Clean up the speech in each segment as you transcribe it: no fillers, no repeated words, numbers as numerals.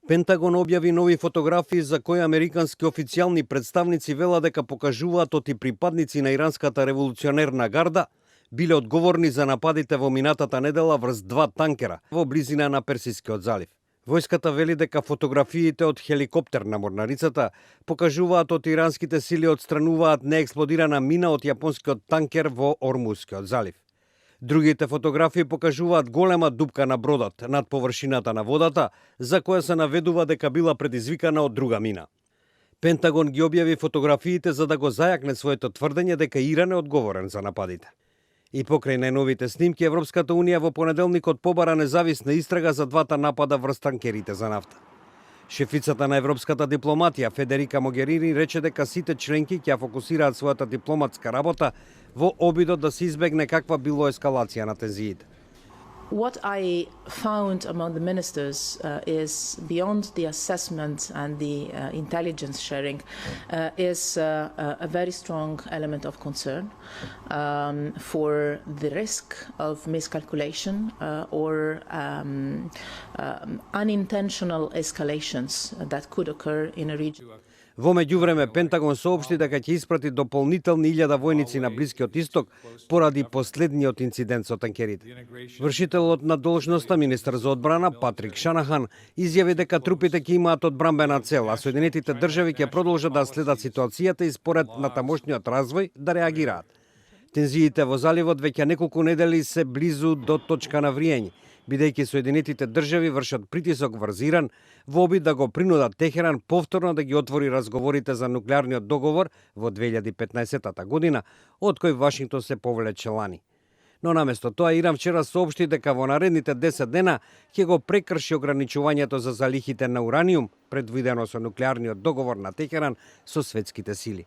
Пентагон објави нови фотографии за кои американски официјални представници велат дека покажуваат оти припадници на иранската револуционерна гарда биле одговорни за нападите во минатата недела врз два танкера во близина на Персискиот залив. Војската вели дека фотографиите од хеликоптер на морнарицата покажуваат оти иранските сили отстрануваат неексплодирана мина од јапонскиот танкер во Ормускиот залив. Другите фотографии покажуваат голема дупка на бродот над површината на водата, за која се наведува дека била предизвикана од друга мина. Пентагон ги објави фотографиите за да го зајакне своето тврдење дека Иран е одговорен за нападите. И покрај најновите снимки, Европската Унија во понеделникот побара независна истрага за двата напада врз танкерите за нафта. Шефицата на европската дипломатија Федерика Могерини рече дека сите членки ќе фокусираат својата дипломатска работа во обидот да се избегне каква било ескалација на тензиите. What I found among the ministers is beyond the assessment and the intelligence sharing is a very strong element of concern for the risk of miscalculation or unintentional escalations that could occur in a region. Во меѓувреме, Пентагон соопшти дека ќе испрати дополнителни 1000 војници на Блискиот Исток поради последниот инцидент со танкерите. Вршителот на должноста министер за одбрана Патрик Шанахан изјави дека трупите ќе имаат одбранбена цел, а Соединетите држави ќе продолжат да следат ситуацијата и според на тамошниот развој да реагираат. Тензиите во заливот веќе неколку недели се близу до точка на вриење, бидејќи Соединетите држави вршат притисок врз Иран во обид да го принудат Техеран повторно да ги отвори разговорите за нуклеарниот договор во 2015 година, од кој Вашингтон се повлече лани. Но наместо тоа Иран вчера соопшти дека во наредните 10 дена ќе го прекрши ограничувањето за залихите на ураниум, предвидено со нуклеарниот договор на Техеран со светските сили.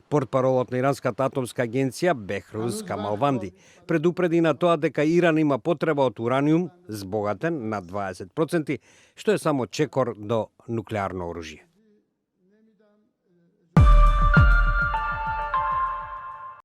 Портпаролот на Иранската атомска агенција Бехруз Камалванди предупреди на тоа дека Иран има потреба од ураниум збогатен на 20%, што е само чекор до нуклеарно оружје.